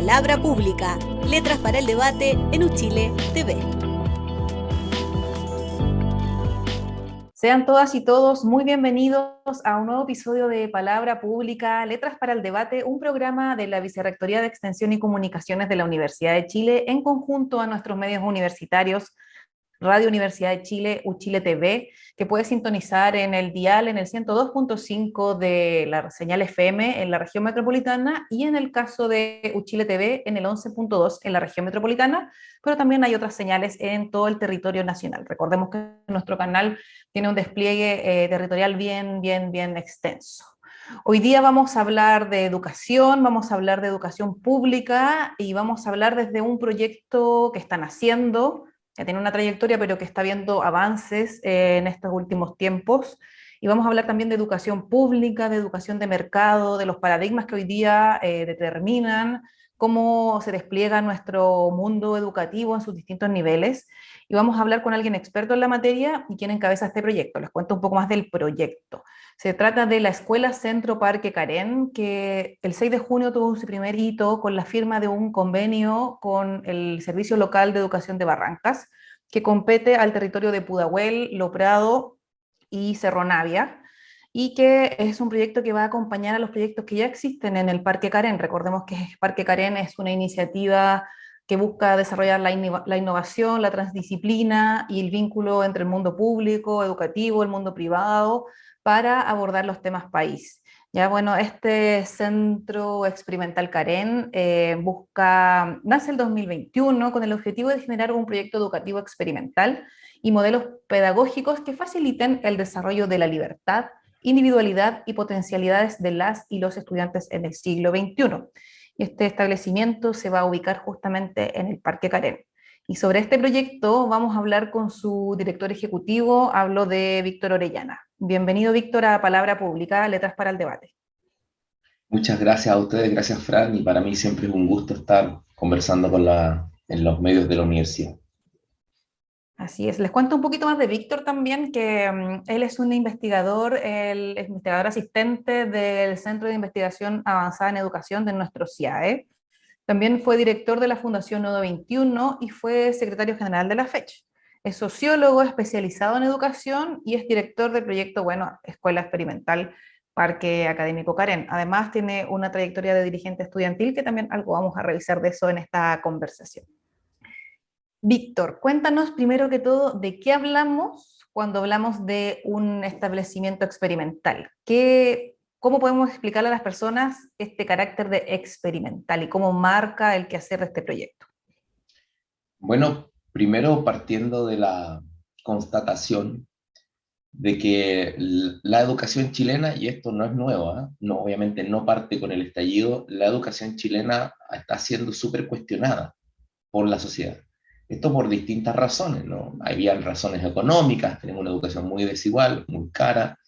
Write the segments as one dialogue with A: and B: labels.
A: Palabra Pública, letras para el debate en Uchile TV.
B: Sean todas y todos muy bienvenidos a un nuevo episodio de Palabra Pública, Letras para el Debate, un programa de la Vicerrectoría de Extensión y Comunicaciones de la Universidad de Chile en conjunto a nuestros medios universitarios, Radio Universidad de Chile, Uchile TV, que puede sintonizar en el dial en el 102.5 de la señal FM en la región metropolitana y en el caso de Uchile TV en el 11.2 en la región metropolitana, pero también hay otras señales en todo el territorio nacional. Recordemos que nuestro canal tiene un despliegue territorial bien extenso. Hoy día vamos a hablar de educación, vamos a hablar de educación pública y vamos a hablar desde un proyecto que están haciendo, que tiene una trayectoria, pero que está viendo avances en estos últimos tiempos. Y vamos a hablar también de educación pública, de educación de mercado, de los paradigmas que hoy día determinan cómo se despliega nuestro mundo educativo en sus distintos niveles. Y vamos a hablar con alguien experto en la materia y quien encabeza este proyecto. Les cuento un poco más del proyecto. Se trata de la Escuela Centro Parque Karen, que el 6 de junio tuvo su primer hito con la firma de un convenio con el Servicio Local de Educación de Barrancas, que compete al territorio de Pudahuel, Lo Prado y Cerro Navia, y que es un proyecto que va a acompañar a los proyectos que ya existen en el Parque Karen. Recordemos que el Parque Karen es una iniciativa que busca desarrollar la innovación, la transdisciplina y el vínculo entre el mundo público, educativo, el mundo privado, para abordar los temas país. Ya, bueno, este Centro Experimental Karen nace el 2021 con el objetivo de generar un proyecto educativo experimental y modelos pedagógicos que faciliten el desarrollo de la libertad, individualidad y potencialidades de las y los estudiantes en el siglo XXI. Este establecimiento se va a ubicar justamente en el Parque Karen. Y sobre este proyecto vamos a hablar con su director ejecutivo, hablo de Víctor Orellana. Bienvenido, Víctor, a Palabra Pública, Letras para el Debate.
C: Muchas gracias a ustedes, gracias Fran, y para mí siempre es un gusto estar conversando en los medios de la universidad.
B: Así es. Les cuento un poquito más de Víctor también, que él es un investigador, el investigador asistente del Centro de Investigación Avanzada en Educación de nuestro CIAE. También fue director de la Fundación Nodo 21 y fue secretario general de la FECH. Es sociólogo especializado en educación y es director del proyecto, Escuela Experimental Parque Académico Karen. Además, tiene una trayectoria de dirigente estudiantil que también algo vamos a revisar de eso en esta conversación. Víctor, cuéntanos primero que todo de qué hablamos cuando hablamos de un establecimiento experimental. ¿Cómo podemos explicarle a las personas este carácter de experimental y cómo marca el quehacer de este proyecto?
C: Bueno, primero partiendo de la constatación de que la educación chilena, y esto no es nuevo, no, obviamente no parte con el estallido, la educación chilena está siendo súper cuestionada por la sociedad. Esto por distintas razones, ¿no? Habían razones económicas, tenemos una educación muy desigual, muy cara.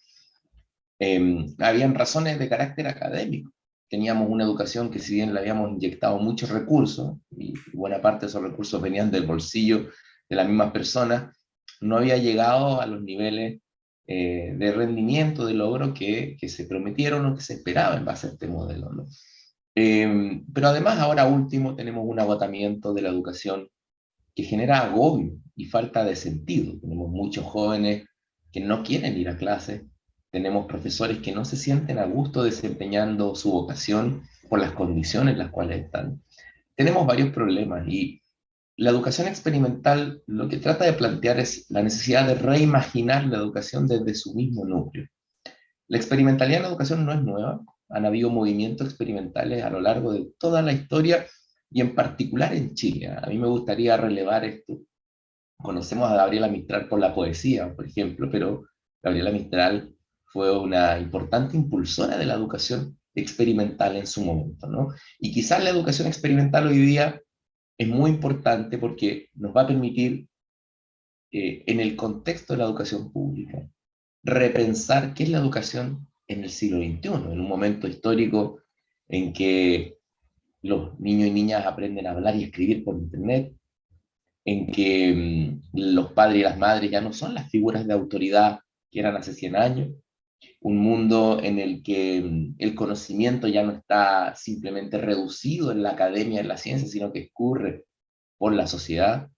C: Habían razones de carácter académico. Teníamos una educación que si bien le habíamos inyectado muchos recursos, y buena parte de esos recursos venían del bolsillo de las mismas personas, no había llegado a los niveles de rendimiento, de logro que se prometieron o que se esperaba en base a este modelo, ¿no? Pero además ahora último tenemos un agotamiento de la educación que genera agobio y falta de sentido. Tenemos muchos jóvenes que no quieren ir a clases, tenemos profesores que no se sienten a gusto desempeñando su vocación por las condiciones en las cuales están. Tenemos varios problemas y la educación experimental lo que trata de plantear es la necesidad de reimaginar la educación desde su mismo núcleo. La experimentalidad en la educación no es nueva, han habido movimientos experimentales a lo largo de toda la historia y en particular en Chile. A mí me gustaría relevar esto. Conocemos a Gabriela Mistral por la poesía, por ejemplo, pero Gabriela Mistral fue una importante impulsora de la educación experimental en su momento, ¿no? Y quizás la educación experimental hoy día es muy importante porque nos va a permitir, en el contexto de la educación pública, repensar qué es la educación en el siglo XXI, en un momento histórico en que los niños y niñas aprenden a hablar y escribir por internet, en que los padres y las madres ya no son las figuras de autoridad que eran hace 100 años, un mundo en el que el conocimiento ya no está simplemente reducido en la academia, en la ciencia, sino que escurre por la sociedad,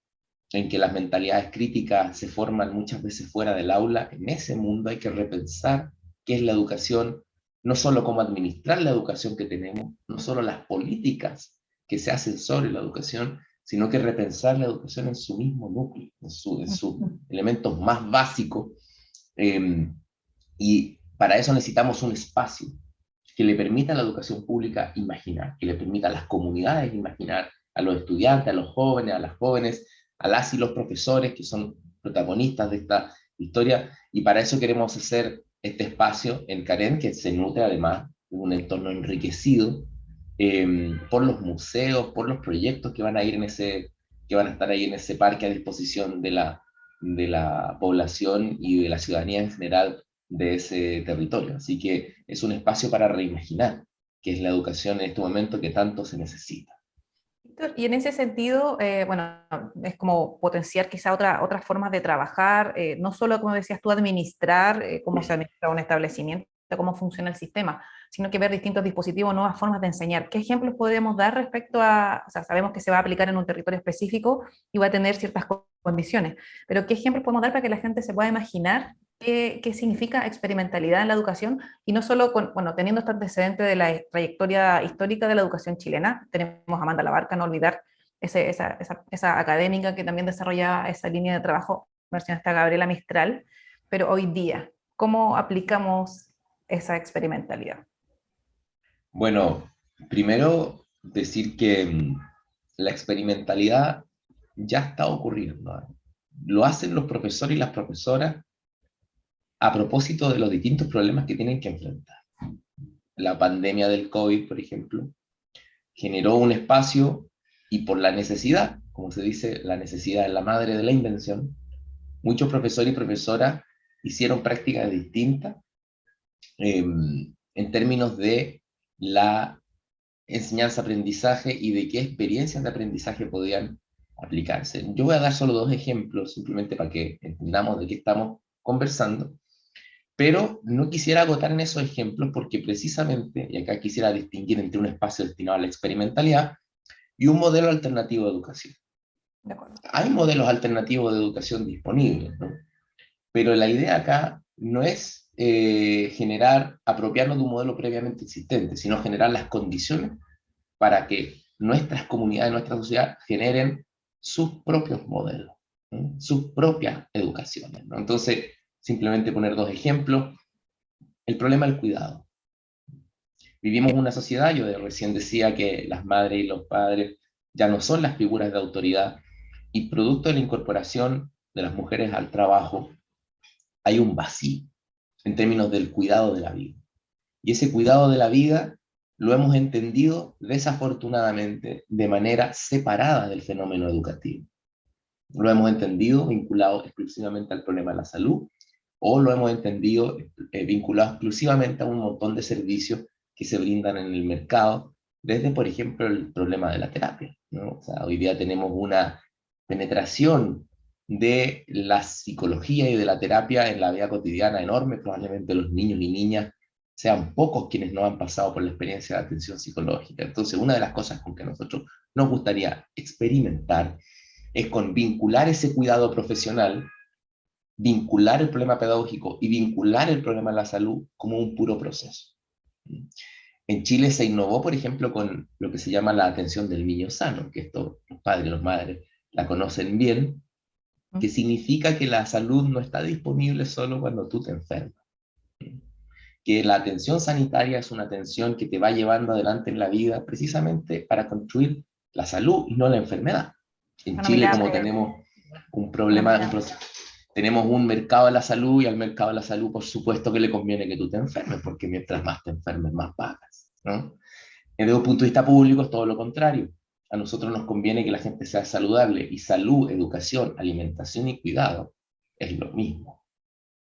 C: en que las mentalidades críticas se forman muchas veces fuera del aula. En ese mundo hay que repensar qué es la educación, no solo cómo administrar la educación que tenemos, no solo las políticas que se hacen sobre la educación, sino que repensar la educación en su mismo núcleo, en sus elementos más básicos. Y para eso necesitamos un espacio que le permita a la educación pública imaginar, que le permita a las comunidades imaginar, a los estudiantes, a los jóvenes, a las jóvenes, a las y los profesores que son protagonistas de esta historia, y para eso queremos hacer este espacio en Karen, que se nutre además de un entorno enriquecido por los museos, por los proyectos que van a ir en ese, que van a estar ahí en ese parque a disposición de la población y de la ciudadanía en general de ese territorio. Así que es un espacio para reimaginar, que es la educación en este momento que tanto se necesita.
B: Víctor, y en ese sentido, bueno, es como potenciar quizá otras formas de trabajar, no solo, como decías tú, administrar cómo se administra un establecimiento, cómo funciona el sistema, sino que ver distintos dispositivos, nuevas formas de enseñar. ¿Qué ejemplos podemos dar respecto a, o sea, sabemos que se va a aplicar en un territorio específico y va a tener ciertas condiciones, pero qué ejemplos podemos dar para que la gente se pueda imaginar qué significa experimentalidad en la educación, y no solo con, bueno, teniendo este antecedente de la trayectoria histórica de la educación chilena? Tenemos a Amanda Labarca, no olvidar esa académica que también desarrolla esa línea de trabajo, mencionaste a Gabriela Mistral, pero hoy día, ¿cómo aplicamos esa experimentalidad?
C: Bueno, primero decir que la experimentalidad ya está ocurriendo, ¿eh? Lo hacen los profesores y las profesoras a propósito de los distintos problemas que tienen que enfrentar. La pandemia del COVID, por ejemplo, generó un espacio, y por la necesidad, como se dice, la necesidad es la madre de la invención, muchos profesores y profesoras hicieron prácticas distintas en términos de la enseñanza-aprendizaje y de qué experiencias de aprendizaje podían aplicarse. Yo voy a dar solo dos ejemplos, simplemente para que entendamos de qué estamos conversando, pero no quisiera agotar en esos ejemplos porque precisamente, y acá quisiera distinguir entre un espacio destinado a la experimentalidad y un modelo alternativo de educación.
B: De acuerdo.
C: Hay modelos alternativos de educación disponibles, ¿no? Pero la idea acá no es apropiarnos de un modelo previamente existente, sino generar las condiciones para que nuestras comunidades, nuestra sociedad generen sus propios modelos, ¿no? Sus propias educaciones, ¿no? Entonces, simplemente poner dos ejemplos. El problema del cuidado. Vivimos una sociedad, yo recién decía que las madres y los padres ya no son las figuras de autoridad, y producto de la incorporación de las mujeres al trabajo, hay un vacío en términos del cuidado de la vida. Y ese cuidado de la vida lo hemos entendido desafortunadamente de manera separada del fenómeno educativo. Lo hemos entendido vinculado exclusivamente al problema de la salud, o lo hemos entendido vinculado exclusivamente a un montón de servicios que se brindan en el mercado, desde, por ejemplo, el problema de la terapia, ¿no? O sea, hoy día tenemos una penetración de la psicología y de la terapia en la vida cotidiana enorme. Probablemente los niños y niñas sean pocos quienes no han pasado por la experiencia de atención psicológica. Entonces, una de las cosas con que nosotros nos gustaría experimentar es con vincular ese cuidado profesional, vincular el problema pedagógico y vincular el problema de la salud como un puro proceso. En Chile se innovó, por ejemplo, con lo que se llama la atención del niño sano, que esto los padres y las madres la conocen bien, que significa que la salud no está disponible solo cuando tú te enfermas. Que la atención sanitaria es una atención que te va llevando adelante en la vida precisamente para construir la salud y no la enfermedad. En Chile, como tenemos un problema, tenemos un mercado de la salud, y al mercado de la salud, por supuesto que le conviene que tú te enfermes, porque mientras más te enfermes, más pagas, ¿no? Desde un punto de vista público es todo lo contrario. A nosotros nos conviene que la gente sea saludable, y salud, educación, alimentación y cuidado es lo mismo.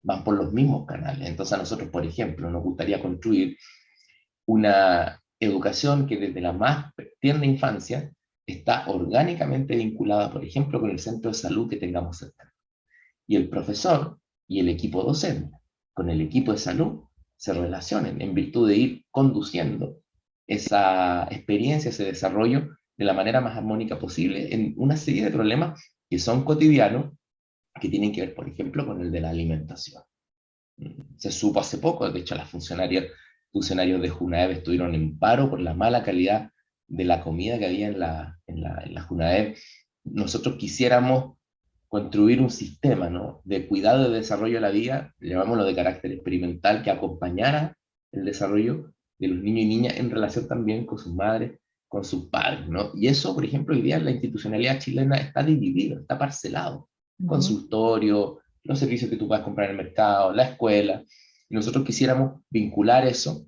C: Van por los mismos canales. Entonces a nosotros, por ejemplo, nos gustaría construir una educación que desde la más tierna infancia está orgánicamente vinculada, por ejemplo, con el centro de salud que tengamos cerca. Y el profesor y el equipo docente, con el equipo de salud, se relacionen en virtud de ir conduciendo esa experiencia, ese desarrollo de la manera más armónica posible en una serie de problemas que son cotidianos, que tienen que ver, por ejemplo, con el de la alimentación. Se supo hace poco, de hecho, funcionarios de Junaev estuvieron en paro por la mala calidad de la comida que había en la Junaev. Nosotros quisiéramos construir un sistema, ¿no?, de cuidado y desarrollo de la vida, llamámoslo de carácter experimental, que acompañara el desarrollo de los niños y niñas en relación también con sus madres, con sus padres, ¿no? Y eso, por ejemplo, hoy día en la institucionalidad chilena está dividido, está parcelado. Consultorio, los servicios que tú puedas comprar en el mercado, la escuela. Y nosotros quisiéramos vincular eso,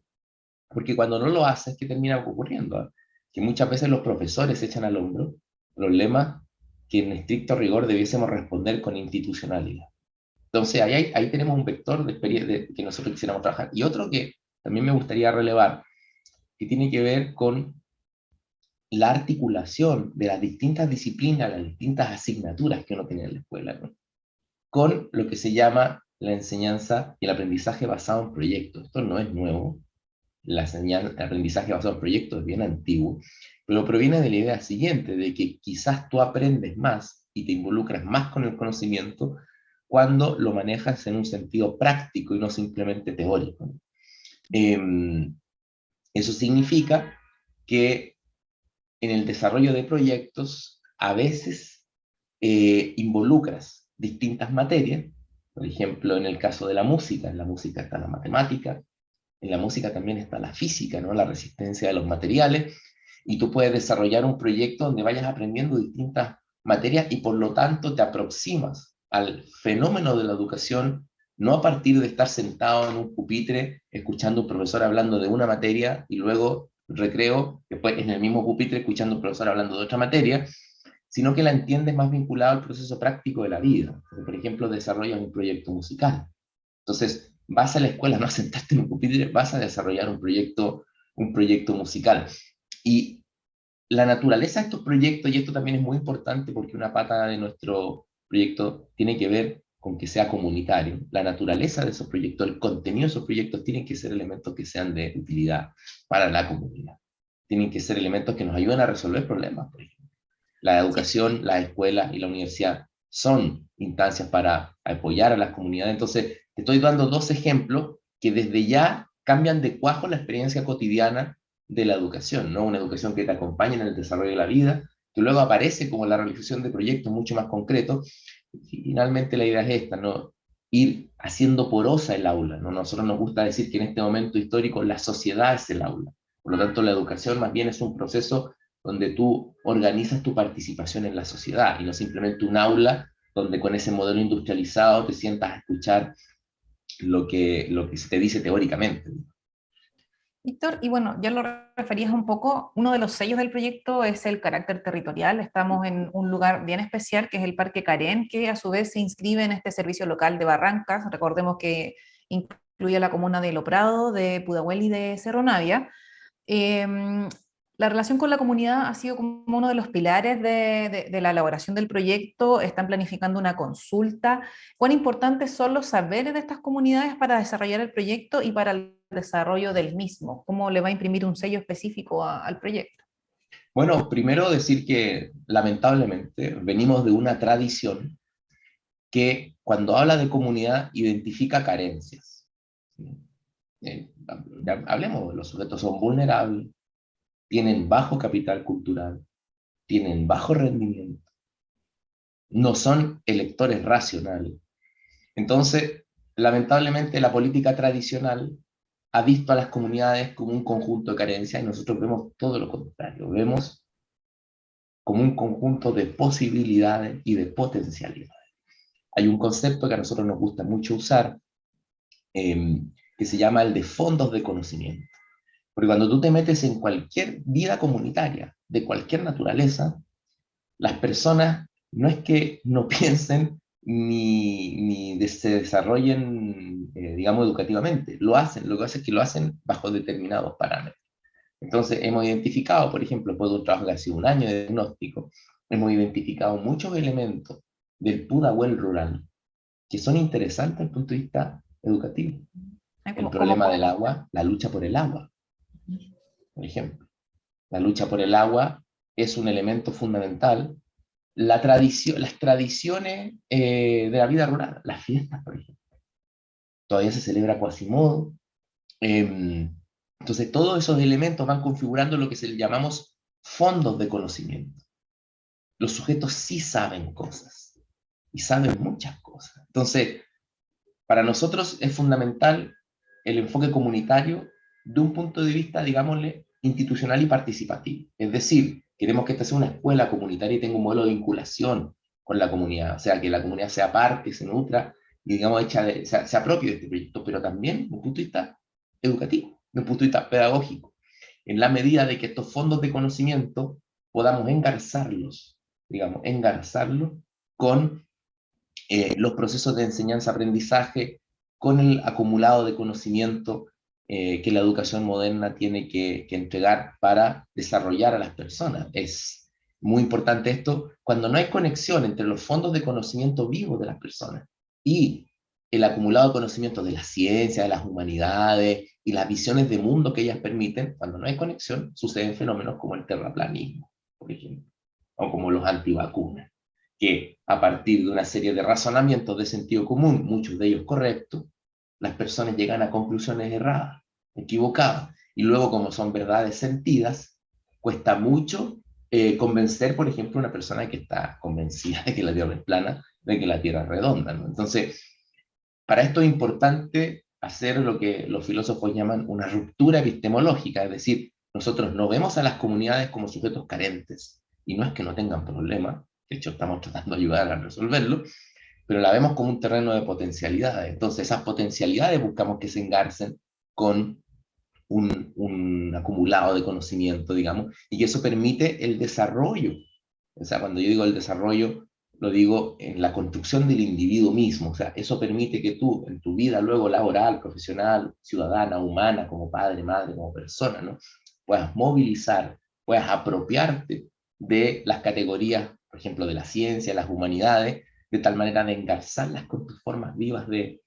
C: porque cuando no lo haces, ¿qué termina ocurriendo? ¿Eh? Que muchas veces los profesores echan al hombro problemas que en estricto rigor debiésemos responder con institucionalidad. Entonces, ahí tenemos un vector de experiencia que nosotros quisiéramos trabajar. Y otro que también me gustaría relevar, que tiene que ver con la articulación de las distintas disciplinas, las distintas asignaturas que uno tiene en la escuela, ¿no?, con lo que se llama la enseñanza y el aprendizaje basado en proyectos. Esto no es nuevo, el aprendizaje basado en proyectos es bien antiguo, pero proviene de la idea siguiente, de que quizás tú aprendes más y te involucras más con el conocimiento cuando lo manejas en un sentido práctico y no simplemente teórico. Eso significa que en el desarrollo de proyectos a veces involucras distintas materias. Por ejemplo, en el caso de la música, en la música está la matemática, en la música también está la física, ¿no?, la resistencia de los materiales, y tú puedes desarrollar un proyecto donde vayas aprendiendo distintas materias y por lo tanto te aproximas al fenómeno de la educación no a partir de estar sentado en un pupitre escuchando a un profesor hablando de una materia y luego recreo, después en el mismo pupitre escuchando a un profesor hablando de otra materia, sino que la entiendes más vinculado al proceso práctico de la vida. Por ejemplo, desarrollas un proyecto musical. Entonces, vas a la escuela, no a sentarte en un pupitre, vas a desarrollar un proyecto musical. Y la naturaleza de estos proyectos, y esto también es muy importante porque una pata de nuestro proyecto tiene que ver con que sea comunitario, la naturaleza de esos proyectos, el contenido de esos proyectos tienen que ser elementos que sean de utilidad para la comunidad. Tienen que ser elementos que nos ayuden a resolver problemas, por ejemplo. La educación, la escuela y la universidad son instancias para apoyar a las comunidades. Entonces, te estoy dando dos ejemplos que desde ya cambian de cuajo la experiencia cotidiana de la educación, ¿no? Una educación que te acompaña en el desarrollo de la vida, que luego aparece como la realización de proyectos mucho más concretos. Y finalmente la idea es esta, ¿no?, ir haciendo porosa el aula, ¿no? Nosotros nos gusta decir que en este momento histórico la sociedad es el aula. Por lo tanto, la educación más bien es un proceso donde tú organizas tu participación en la sociedad y no simplemente un aula donde con ese modelo industrializado te sientas a escuchar lo que se te dice teóricamente.
B: Víctor, y bueno, ya lo referías un poco, uno de los sellos del proyecto es el carácter territorial. Estamos en un lugar bien especial que es el Parque Carén, que a su vez se inscribe en este servicio local de Barrancas. Recordemos que incluye la comuna de Loprado, de Pudahuel y de Cerro Navia. La relación con la comunidad ha sido como uno de los pilares de la elaboración del proyecto. Están planificando una consulta. ¿Cuán importantes son los saberes de estas comunidades para desarrollar el proyecto y para el desarrollo del mismo? ¿Cómo le va a imprimir un sello específico al proyecto?
C: Bueno, primero decir que lamentablemente venimos de una tradición que cuando habla de comunidad identifica carencias. Hablemos, los sujetos son vulnerables, tienen bajo capital cultural, tienen bajo rendimiento, no son electores racionales. Entonces, lamentablemente la política tradicional ha visto a las comunidades como un conjunto de carencias y nosotros vemos todo lo contrario, vemos como un conjunto de posibilidades y de potencialidades. Hay un concepto que a nosotros nos gusta mucho usar, que se llama el de fondos de conocimiento. Porque cuando tú te metes en cualquier vida comunitaria, de cualquier naturaleza, las personas no es que no piensen ni se desarrollen, digamos, educativamente, lo hacen, lo que pasa es que lo hacen bajo determinados parámetros. Entonces, hemos identificado, por ejemplo, después de un trabajo de hace un año de diagnóstico, hemos identificado muchos elementos del Pudahuel rural que son interesantes desde el punto de vista educativo. El problema del agua, la lucha por el agua, por ejemplo. La lucha por el agua es un elemento fundamental. Las tradiciones de la vida rural, las fiestas, por ejemplo. Todavía se celebra Quasimodo. Entonces, todos esos elementos van configurando lo que se le llamamos fondos de conocimiento. Los sujetos sí saben cosas, y saben muchas cosas. Entonces, para nosotros es fundamental el enfoque comunitario de un punto de vista, digámosle, institucional y participativo. Es decir, queremos que esta sea una escuela comunitaria y tenga un modelo de vinculación con la comunidad, o sea, que la comunidad sea parte, se nutra y, digamos, se apropie de este proyecto, pero también desde un punto de vista educativo, desde un punto de vista pedagógico, en la medida de que estos fondos de conocimiento podamos engarzarlos, digamos, engarzarlos con los procesos de enseñanza-aprendizaje, con el acumulado de conocimiento que la educación moderna tiene que entregar para desarrollar a las personas. Es muy importante esto cuando no hay conexión entre los fondos de conocimiento vivos de las personas y el acumulado de conocimiento de la ciencia, de las humanidades y las visiones de mundo que ellas permiten. Cuando no hay conexión, suceden fenómenos como el terraplanismo, por ejemplo, o como los antivacunas, que a partir de una serie de razonamientos de sentido común, muchos de ellos correctos, las personas llegan a conclusiones erradas, equivocadas, y luego, como son verdades sentidas, cuesta mucho convencer, por ejemplo, a una persona que está convencida de que la Tierra es plana, de que la Tierra es redonda, ¿no? Entonces, para esto es importante hacer lo que los filósofos llaman una ruptura epistemológica, es decir, nosotros no vemos a las comunidades como sujetos carentes, y no es que no tengan problemas, de hecho estamos tratando de ayudar a resolverlo, pero la vemos como un terreno de potencialidades. Entonces esas potencialidades buscamos que se engarcen con un acumulado de conocimiento, digamos, y que eso permite el desarrollo. O sea, cuando yo digo el desarrollo, lo digo en la construcción del individuo mismo. O sea, eso permite que tú, en tu vida luego laboral, profesional, ciudadana, humana, como padre, madre, como persona, ¿no?, puedas movilizar, puedas apropiarte de las categorías, por ejemplo, de la ciencia, las humanidades, de tal manera de engarzarlas con tus formas vivas de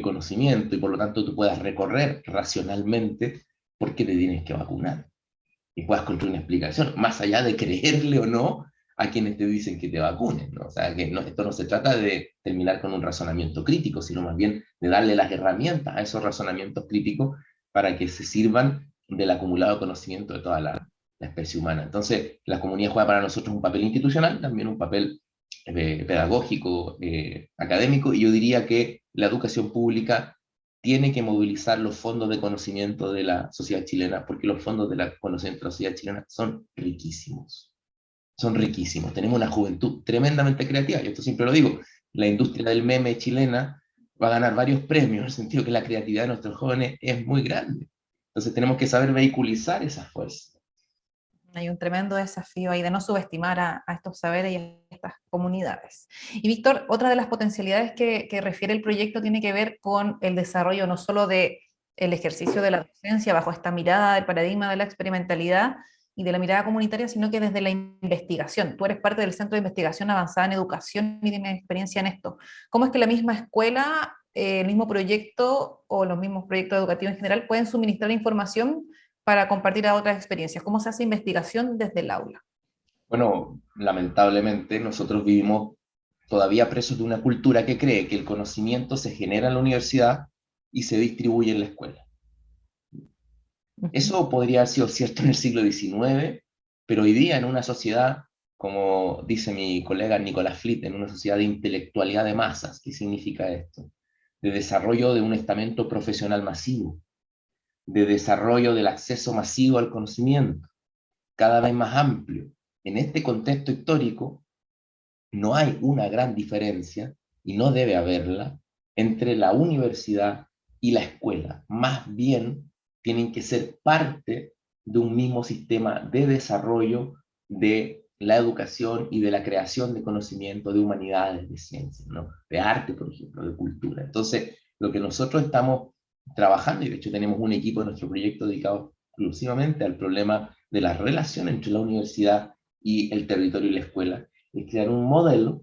C: conocimiento, y por lo tanto tú puedas recorrer racionalmente por qué te tienes que vacunar y puedas construir una explicación, más allá de creerle o no a quienes te dicen que te vacunen, ¿no? O sea, que no, esto no se trata de terminar con un razonamiento crítico, sino más bien de darle las herramientas a esos razonamientos críticos para que se sirvan del acumulado conocimiento de toda la especie humana. Entonces, la comunidad juega para nosotros un papel institucional, también un papel pedagógico, académico, y yo diría que la educación pública tiene que movilizar los fondos de conocimiento de la sociedad chilena, porque los fondos de la conocimiento de la sociedad chilena son riquísimos. Son riquísimos. Tenemos una juventud tremendamente creativa, y esto siempre lo digo, la industria del meme chilena va a ganar varios premios, en el sentido que la creatividad de nuestros jóvenes es muy grande. Entonces tenemos que saber vehiculizar esas fuerzas.
B: Hay un tremendo desafío ahí de no subestimar a estos saberes y a estas comunidades. Y Víctor, otra de las potencialidades que refiere el proyecto tiene que ver con el desarrollo no solo del ejercicio de la docencia bajo esta mirada del paradigma de la experimentalidad y de la mirada comunitaria, sino que desde la investigación. Tú eres parte del Centro de Investigación Avanzada en Educación y tienes experiencia en esto. ¿Cómo es que la misma escuela, el mismo proyecto o los mismos proyectos educativos en general pueden suministrar información para compartir a otras experiencias? ¿Cómo se hace investigación desde el aula?
C: Bueno, lamentablemente nosotros vivimos todavía presos de una cultura que cree que el conocimiento se genera en la universidad y se distribuye en la escuela. Eso podría haber sido cierto en el siglo XIX, pero hoy día en una sociedad, como dice mi colega Nicolás Flitt, en una sociedad de intelectualidad de masas. ¿Qué significa esto? De desarrollo de un estamento profesional masivo, de desarrollo del acceso masivo al conocimiento, cada vez más amplio. En este contexto histórico no hay una gran diferencia, y no debe haberla, entre la universidad y la escuela. Más bien tienen que ser parte de un mismo sistema de desarrollo de la educación y de la creación de conocimiento, de humanidades, de ciencias, ¿no?, de arte, por ejemplo, de cultura. Entonces, lo que nosotros estamos trabajando, y de hecho tenemos un equipo en nuestro proyecto dedicado exclusivamente al problema de la relación entre la universidad y el territorio y la escuela, es crear un modelo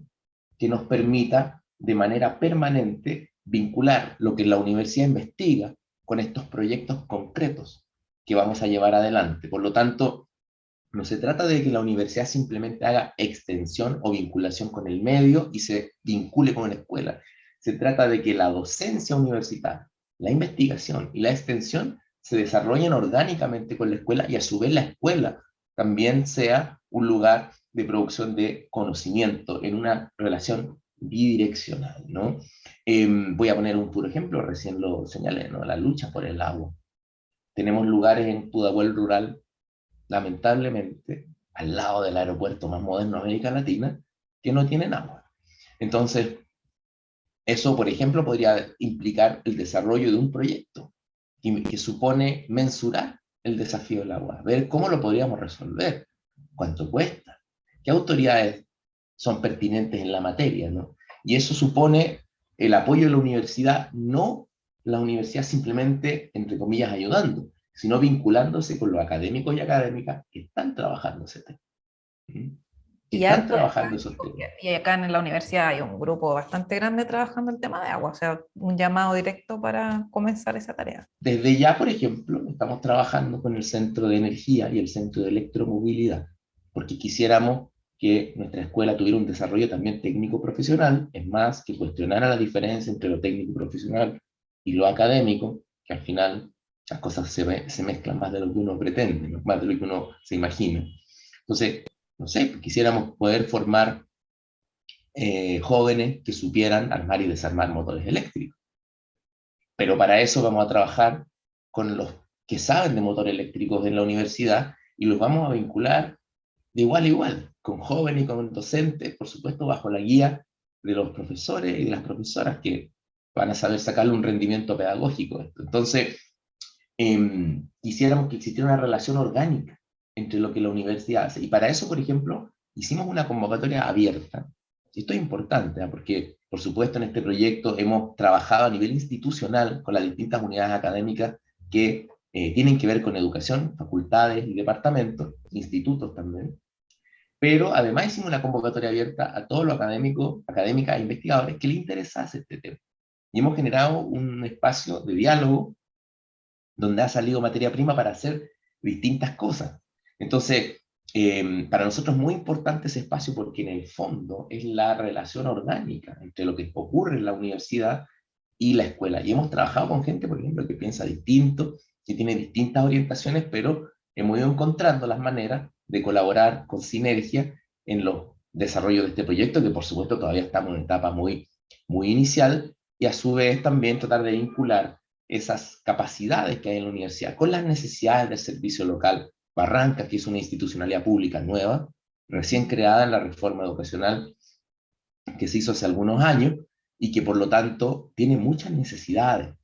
C: que nos permita de manera permanente vincular lo que la universidad investiga con estos proyectos concretos que vamos a llevar adelante. Por lo tanto, no se trata de que la universidad simplemente haga extensión o vinculación con el medio y se vincule con la escuela. Se trata de que la docencia universitaria, la investigación y la extensión se desarrollen orgánicamente con la escuela y a su vez la escuela también sea un lugar de producción de conocimiento en una relación bidireccional, ¿no? Voy a poner un puro ejemplo, recién lo señalé, ¿no? La lucha por el agua. Tenemos lugares en Pudahuel rural, lamentablemente, al lado del aeropuerto más moderno de América Latina, que no tienen agua. Entonces, eso, por ejemplo, podría implicar el desarrollo de un proyecto que supone mensurar el desafío del agua, ver cómo lo podríamos resolver, cuánto cuesta, qué autoridades son pertinentes en la materia, ¿no? Y eso supone el apoyo de la universidad, no la universidad simplemente, entre comillas, ayudando, sino vinculándose con los académicos y académicas que están trabajando ese tema. ¿Mm? Que
B: Y
C: están
B: harto,
C: trabajando esos temas.
B: y acá en la universidad hay un grupo bastante grande trabajando el tema de agua, o sea, un llamado directo para comenzar esa tarea.
C: Desde ya, por ejemplo, estamos trabajando con el Centro de Energía y el Centro de Electromovilidad, porque quisiéramos que nuestra escuela tuviera un desarrollo también técnico-profesional, es más, que cuestionara la diferencia entre lo técnico-profesional y lo académico, que al final las cosas se mezclan más de lo que uno pretende, ¿no? Más de lo que uno se imagina. Entonces, no sé, quisiéramos poder formar jóvenes que supieran armar y desarmar motores eléctricos. Pero para eso vamos a trabajar con los que saben de motores eléctricos en la universidad y los vamos a vincular de igual a igual, con jóvenes y con docentes, por supuesto bajo la guía de los profesores y de las profesoras que van a saber sacarle un rendimiento pedagógico a esto. Entonces, quisiéramos que existiera una relación orgánica entre lo que la universidad hace. Y para eso, por ejemplo, hicimos una convocatoria abierta. Esto es importante, ¿eh? Porque, por supuesto, en este proyecto hemos trabajado a nivel institucional con las distintas unidades académicas que tienen que ver con educación, facultades y departamentos, institutos también. Pero además hicimos una convocatoria abierta a todos los académicos, académicas e investigadores que les interesase este tema. Y hemos generado un espacio de diálogo donde ha salido materia prima para hacer distintas cosas. Entonces, para nosotros es muy importante ese espacio porque en el fondo es la relación orgánica entre lo que ocurre en la universidad y la escuela. Y hemos trabajado con gente, por ejemplo, que piensa distinto, que tiene distintas orientaciones, pero hemos ido encontrando las maneras de colaborar con sinergia en los desarrollos de este proyecto, que por supuesto todavía estamos en una etapa muy inicial, y a su vez también tratar de vincular esas capacidades que hay en la universidad con las necesidades del servicio local. Barrancas, que es una institucionalidad pública nueva, recién creada en la reforma educacional que se hizo hace algunos años y que por lo tanto tiene muchas necesidades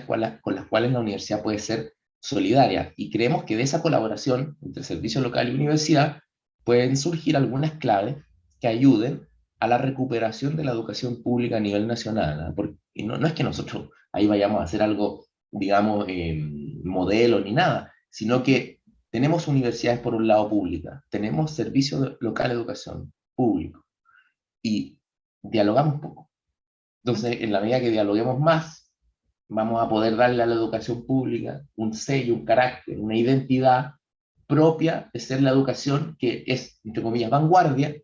C: con las cuales la universidad puede ser solidaria. Y creemos que de esa colaboración entre servicio local y universidad pueden surgir algunas claves que ayuden a la recuperación de la educación pública a nivel nacional, ¿no? Porque no es que nosotros ahí vayamos a hacer algo, digamos, modelo ni nada, sino que tenemos universidades por un lado públicas, tenemos servicio local de educación público y dialogamos poco. Entonces, en la medida que dialoguemos más, vamos a poder darle a la educación pública un sello, un carácter, una identidad propia de ser la educación que es, entre comillas, vanguardia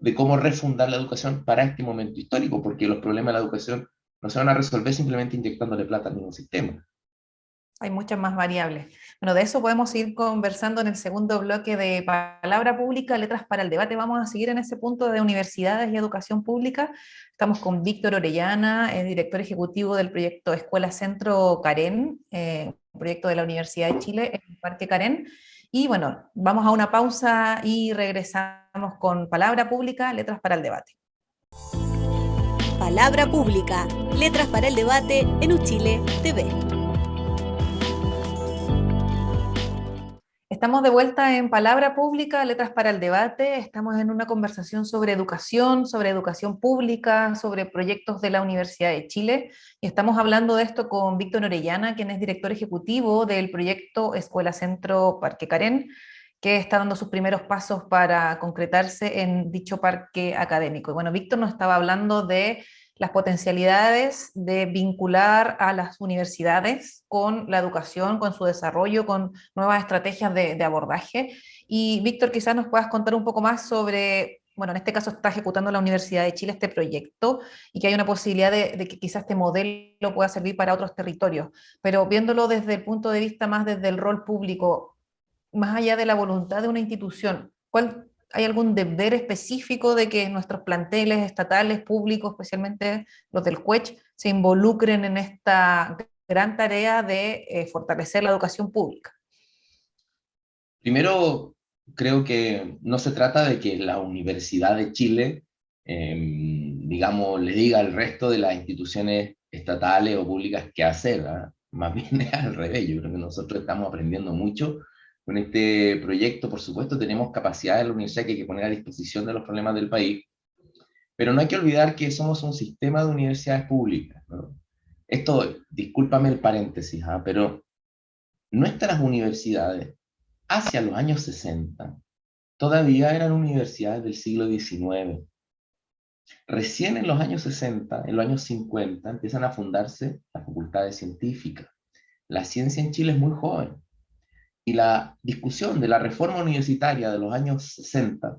C: de cómo refundar la educación para este momento histórico, porque los problemas de la educación no se van a resolver simplemente inyectándole plata al mismo sistema.
B: Hay muchas más variables. Bueno, de eso podemos seguir conversando en el segundo bloque de Palabra Pública, Letras para el Debate. Vamos a seguir en ese punto de universidades y educación pública. Estamos con Víctor Orellana, director ejecutivo del proyecto Escuela Centro Carén, un proyecto de la Universidad de Chile en el Parque Carén. Y bueno, vamos a una pausa y regresamos con Palabra Pública, Letras para el Debate.
A: Palabra Pública, Letras para el Debate en Uchile TV.
B: Estamos de vuelta en Palabra Pública, Letras para el Debate. Estamos en una conversación sobre educación pública, sobre proyectos de la Universidad de Chile. Y estamos hablando de esto con Víctor Orellana, quien es director ejecutivo del proyecto Escuela Centro Parque Carén, que está dando sus primeros pasos para concretarse en dicho parque académico. Y bueno, Víctor nos estaba hablando de las potencialidades de vincular a las universidades con la educación, con su desarrollo, con nuevas estrategias de abordaje. Y Víctor, quizás nos puedas contar un poco más sobre, bueno, en este caso está ejecutando la Universidad de Chile este proyecto y que hay una posibilidad de que quizás este modelo pueda servir para otros territorios, pero viéndolo desde el punto de vista más desde el rol público, más allá de la voluntad de una institución, ¿hay algún deber específico de que nuestros planteles estatales, públicos, especialmente los del CUECH, se involucren en esta gran tarea de fortalecer la educación pública?
C: Primero, creo que no se trata de que la Universidad de Chile, digamos, le diga al resto de las instituciones estatales o públicas qué hacer, ¿ah? Más bien es al revés. Yo creo que nosotros estamos aprendiendo mucho con este proyecto. Por supuesto, tenemos capacidad en la universidad que hay que poner a disposición de los problemas del país, pero no hay que olvidar que somos un sistema de universidades públicas, ¿no? Esto, discúlpame el paréntesis, ¿ah? Pero nuestras universidades hacia los años 60 todavía eran universidades del siglo XIX. Recién en los años 60, en los años 50, empiezan a fundarse las facultades científicas. La ciencia en Chile es muy joven. Y la discusión de la reforma universitaria de los años 60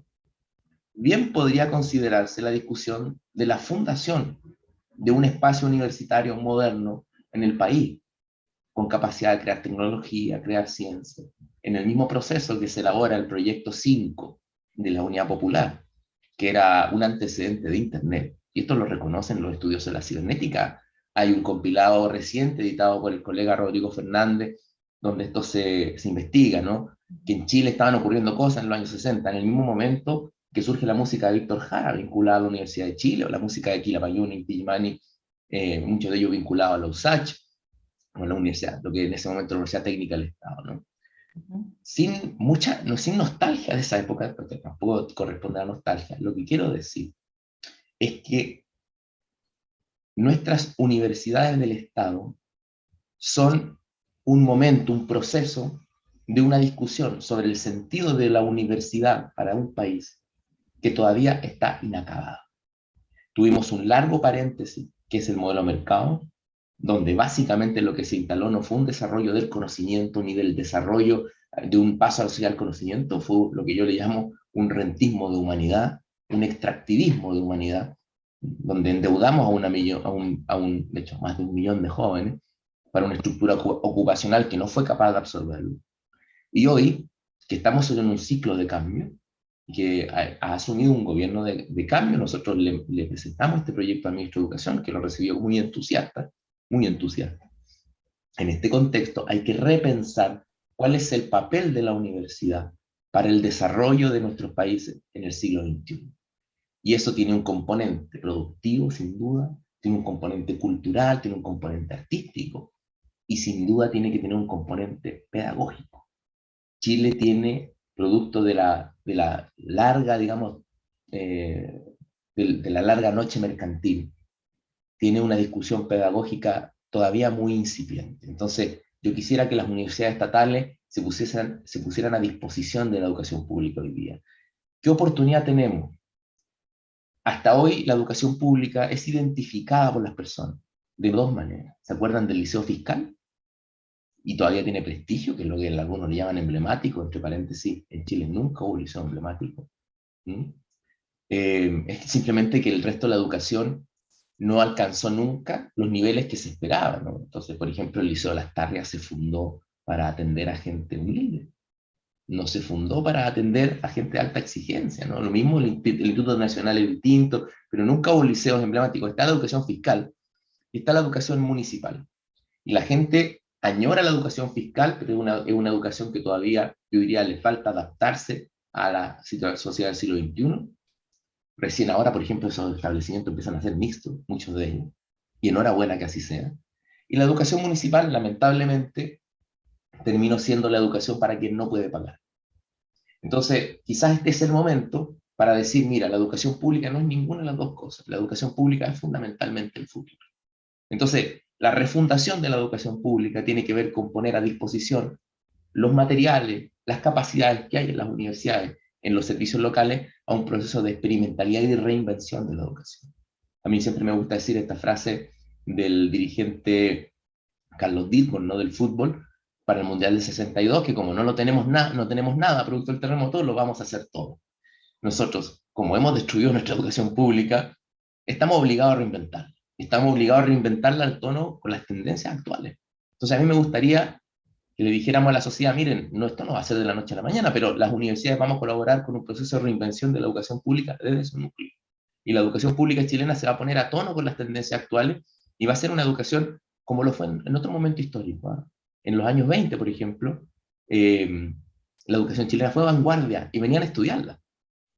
C: bien podría considerarse la discusión de la fundación de un espacio universitario moderno en el país, con capacidad de crear tecnología, crear ciencia, en el mismo proceso que se elabora el proyecto 5 de la Unidad Popular, que era un antecedente de Internet. Y esto lo reconocen los estudios de la cibernética. Hay un compilado reciente editado por el colega Rodrigo Fernández, donde esto se investiga, ¿no? Que en Chile estaban ocurriendo cosas en los años 60, en el mismo momento que surge la música de Víctor Jara, vinculada a la Universidad de Chile, o la música de Quilapayún y Pillimani, muchos de ellos vinculados a la USACH, o la universidad, lo que en ese momento la Universidad Técnica del Estado, ¿no? Sin mucha, no, sin nostalgia de esa época, porque tampoco corresponde a la nostalgia. Lo que quiero decir es que nuestras universidades del Estado son un momento, un proceso de una discusión sobre el sentido de la universidad para un país que todavía está inacabada. Tuvimos un largo paréntesis, que es el modelo mercado, donde básicamente lo que se instaló no fue un desarrollo del conocimiento ni del desarrollo de un paso hacia el conocimiento, fue lo que yo le llamo un rentismo de humanidad, un extractivismo de humanidad, donde endeudamos de hecho, más de 1 millón de jóvenes para una estructura ocupacional que no fue capaz de absorberlo. Y hoy, que estamos en un ciclo de cambio, que ha asumido un gobierno de cambio, nosotros le presentamos este proyecto al ministro de Educación, que lo recibió muy entusiasta, muy entusiasta. En este contexto hay que repensar cuál es el papel de la universidad para el desarrollo de nuestros países en el siglo XXI. Y eso tiene un componente productivo, sin duda, tiene un componente cultural, tiene un componente artístico, y sin duda tiene que tener un componente pedagógico. Chile tiene, producto de la larga, digamos, de la larga noche mercantil, tiene una discusión pedagógica todavía muy incipiente. Entonces, yo quisiera que las universidades estatales se pusieran a disposición de la educación pública hoy día. ¿Qué oportunidad tenemos? Hasta hoy la educación pública es identificada por las personas de dos maneras. ¿Se acuerdan del liceo fiscal? Y todavía tiene prestigio, que es lo que algunos le llaman emblemático, entre paréntesis, en Chile nunca hubo liceo emblemático. Es simplemente que el resto de la educación no alcanzó nunca los niveles que se esperaban, ¿no? Entonces, por ejemplo, el Liceo de Las Tarrias se fundó para atender a gente humilde, no se fundó para atender a gente de alta exigencia, ¿no? Lo mismo el Instituto Nacional es distinto, pero nunca hubo liceos emblemáticos. Está la educación fiscal y está la educación municipal. Y la gente añora la educación fiscal, pero es una educación que todavía, yo diría, le falta adaptarse a la sociedad del siglo XXI. Recién ahora, por ejemplo, esos establecimientos empiezan a ser mixtos, muchos de ellos, y enhorabuena que así sea. Y la educación municipal, lamentablemente, terminó siendo la educación para quien no puede pagar. Entonces, quizás este es el momento para decir, mira, la educación pública no es ninguna de las dos cosas. La educación pública es fundamentalmente el futuro. Entonces, la refundación de la educación pública tiene que ver con poner a disposición los materiales, las capacidades que hay en las universidades, en los servicios locales, a un proceso de experimentalidad y de reinvención de la educación. A mí siempre me gusta decir esta frase del dirigente Carlos Dilton, ¿no? Del fútbol, para el Mundial del 62, que como no tenemos nada producto del terremoto, lo vamos a hacer todo. Nosotros, como hemos destruido nuestra educación pública, estamos obligados a reinventarla. Estamos obligados a reinventarla al tono con las tendencias actuales. Entonces a mí me gustaría que le dijéramos a la sociedad, miren, no, esto no va a ser de la noche a la mañana, pero las universidades vamos a colaborar con un proceso de reinvención de la educación pública desde su núcleo. Y la educación pública chilena se va a poner a tono con las tendencias actuales y va a ser una educación como lo fue en otro momento histórico. ¿Eh? En los años 20, por ejemplo, la educación chilena fue vanguardia y venían a estudiarla.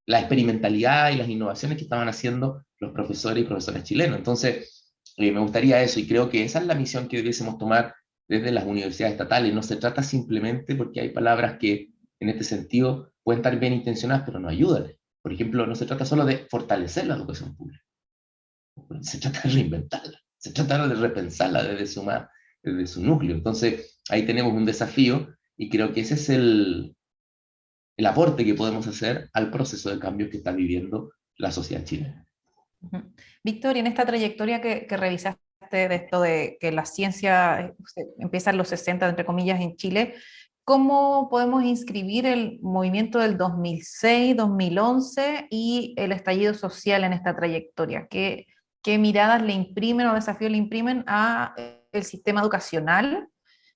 C: La experimentalidad y las innovaciones que estaban haciendo los profesores y profesoras chilenos. Entonces, me gustaría eso, y creo que esa es la misión que debiésemos tomar desde las universidades estatales. No se trata simplemente porque hay palabras que en este sentido pueden estar bien intencionadas, pero no ayudan. Por ejemplo, no se trata solo de fortalecer la educación pública, se trata de reinventarla, se trata de repensarla desde su núcleo. Entonces, ahí tenemos un desafío y creo que ese es el aporte que podemos hacer al proceso de cambio que está viviendo la sociedad chilena.
B: Víctor, y en esta trayectoria que revisaste de esto de que la ciencia empieza en los 60, entre comillas, en Chile, ¿cómo podemos inscribir el movimiento del 2006, 2011 y el estallido social en esta trayectoria? ¿Qué miradas le imprimen o desafíos le imprimen a el sistema educacional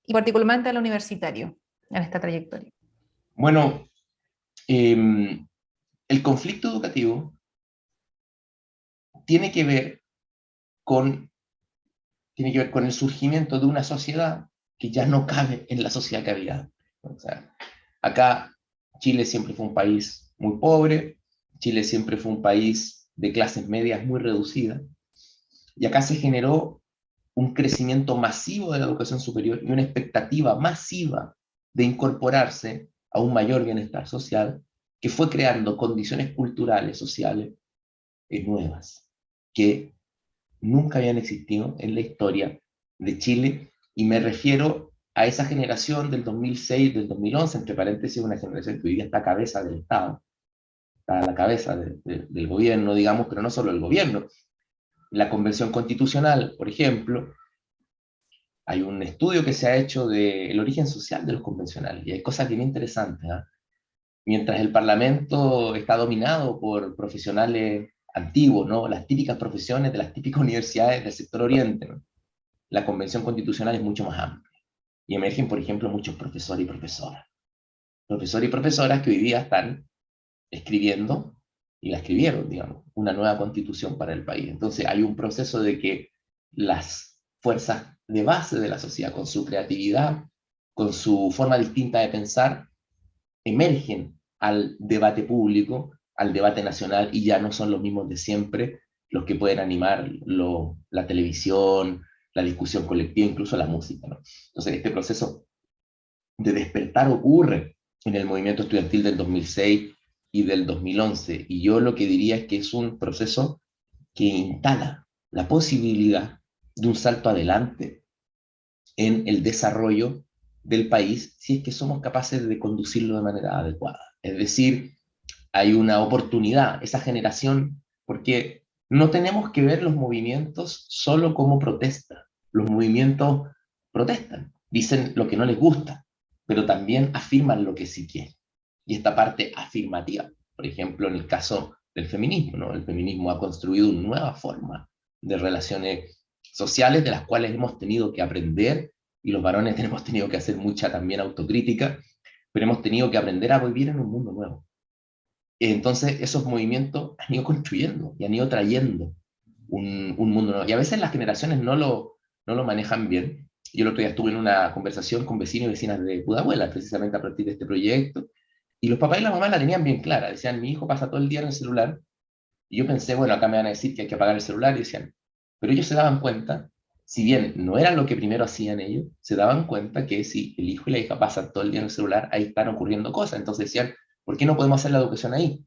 B: y particularmente al universitario en esta trayectoria?
C: Bueno, el conflicto educativo tiene que ver con el surgimiento de una sociedad que ya no cabe en la sociedad que había. O sea, acá Chile siempre fue un país muy pobre, Chile siempre fue un país de clases medias muy reducidas, y acá se generó un crecimiento masivo de la educación superior y una expectativa masiva de incorporarse a un mayor bienestar social que fue creando condiciones culturales, sociales nuevas, que nunca habían existido en la historia de Chile, y me refiero a esa generación del 2006, del 2011, entre paréntesis, una generación que hoy día está a cabeza del Estado, está a la cabeza del gobierno, digamos, pero no solo el gobierno. La Convención Constitucional, por ejemplo, hay un estudio que se ha hecho del origen social de los convencionales, y hay cosas bien interesantes. ¿Eh? Mientras el Parlamento está dominado por profesionales antiguos, ¿no? Las típicas profesiones de las típicas universidades del sector oriente, ¿no? La Convención Constitucional es mucho más amplia, y emergen, por ejemplo, muchos profesores y profesoras. Profesores y profesoras que hoy día están escribiendo, y la escribieron, digamos, una nueva constitución para el país. Entonces hay un proceso de que las fuerzas de base de la sociedad, con su creatividad, con su forma distinta de pensar, emergen al debate público, al debate nacional, y ya no son los mismos de siempre los que pueden animar la televisión, la discusión colectiva, incluso la música. ¿No? Entonces este proceso de despertar ocurre en el movimiento estudiantil del 2006 y del 2011, y yo lo que diría es que es un proceso que instala la posibilidad de un salto adelante en el desarrollo del país si es que somos capaces de conducirlo de manera adecuada. Es decir, hay una oportunidad, esa generación, porque no tenemos que ver los movimientos solo como protesta. Los movimientos protestan, dicen lo que no les gusta, pero también afirman lo que sí quieren. Y esta parte afirmativa, por ejemplo, en el caso del feminismo, ¿no? El feminismo ha construido una nueva forma de relaciones sociales de las cuales hemos tenido que aprender, y los varones hemos tenido que hacer mucha también autocrítica, pero hemos tenido que aprender a vivir en un mundo nuevo. Entonces esos movimientos han ido construyendo y han ido trayendo un mundo nuevo. Y a veces las generaciones no lo manejan bien. Yo el otro día estuve en una conversación con vecinos y vecinas de Pudahuela, precisamente a partir de este proyecto, y los papás y las mamás la tenían bien clara. Decían, mi hijo pasa todo el día en el celular, y yo pensé, bueno, acá me van a decir que hay que apagar el celular, y decían, pero ellos se daban cuenta, si bien no era lo que primero hacían ellos, se daban cuenta que si el hijo y la hija pasan todo el día en el celular, ahí están ocurriendo cosas. Entonces decían, ¿por qué no podemos hacer la educación ahí?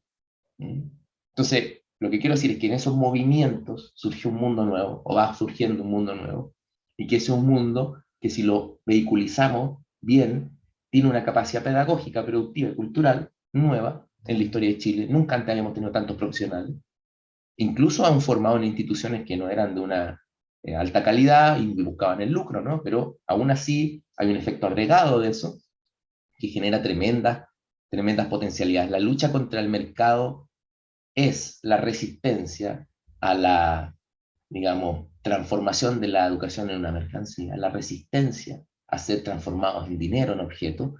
C: Entonces, lo que quiero decir es que en esos movimientos surgió un mundo nuevo, o va surgiendo un mundo nuevo, y que ese es un mundo que si lo vehiculizamos bien, tiene una capacidad pedagógica, productiva y cultural nueva en la historia de Chile. Nunca antes habíamos tenido tantos profesionales, incluso han formado en instituciones que no eran de una alta calidad y buscaban el lucro, ¿no? Pero aún así hay un efecto agregado de eso que genera tremendas potencialidades. La lucha contra el mercado es la resistencia a la, digamos, transformación de la educación en una mercancía, la resistencia a ser transformados en dinero, en objeto.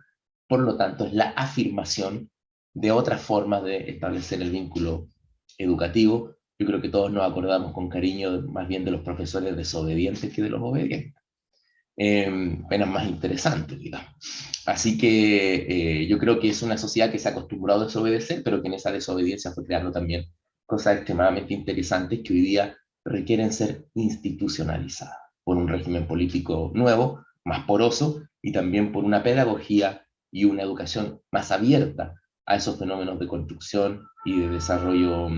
C: Por lo tanto, es la afirmación de otras formas de establecer el vínculo educativo. Yo creo que todos nos acordamos con cariño más bien de los profesores desobedientes que de los obedientes. Penas más interesantes, digamos. Así que yo creo que es una sociedad que se ha acostumbrado a desobedecer, pero que en esa desobediencia fue creando también cosas extremadamente interesantes que hoy día requieren ser institucionalizadas por un régimen político nuevo, más poroso, y también por una pedagogía y una educación más abierta a esos fenómenos de construcción y de desarrollo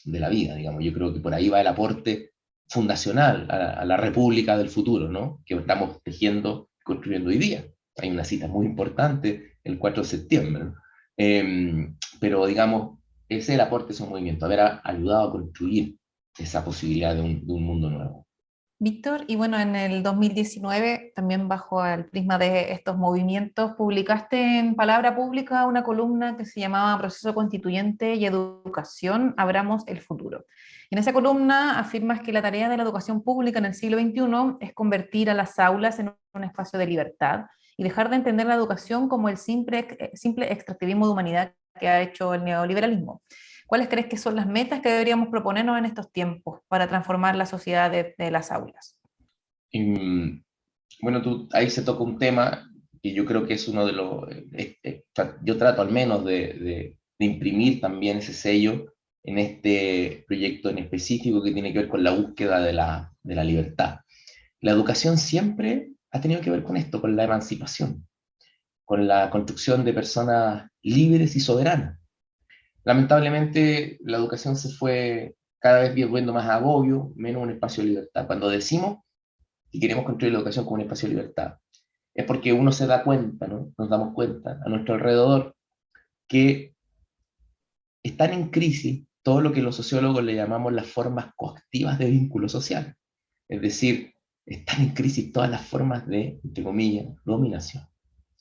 C: de la vida, digamos. Yo creo que por ahí va el aporte fundacional a la república del futuro, ¿no? Que estamos tejiendo, construyendo hoy día. Hay una cita muy importante, el 4 de septiembre, ¿no? Pero digamos, ese es el aporte de esos movimientos, haber ayudado a construir esa posibilidad de un mundo nuevo.
B: Víctor, y bueno, en el 2019, también bajo el prisma de estos movimientos, publicaste en Palabra Pública una columna que se llamaba Proceso Constituyente y Educación, abramos el futuro. En esa columna afirmas que la tarea de la educación pública en el siglo XXI es convertir a las aulas en un espacio de libertad y dejar de entender la educación como el simple extractivismo de humanidad que ha hecho el neoliberalismo. ¿Cuáles crees que son las metas que deberíamos proponernos en estos tiempos para transformar la sociedad de las aulas?
C: Y, bueno, ahí se toca un tema que yo creo que es uno de los... yo trato al menos de imprimir también ese sello en este proyecto en específico que tiene que ver con la búsqueda de la libertad. La educación siempre ha tenido que ver con esto, con la emancipación, con la construcción de personas libres y soberanas. Lamentablemente, la educación se fue cada vez viendo más agobio, menos un espacio de libertad. Cuando decimos que queremos construir la educación como un espacio de libertad, es porque uno se da cuenta, ¿no? Nos damos cuenta a nuestro alrededor que están en crisis todo lo que los sociólogos le llamamos las formas coactivas de vínculo social. Es decir, están en crisis todas las formas de, entre comillas, dominación.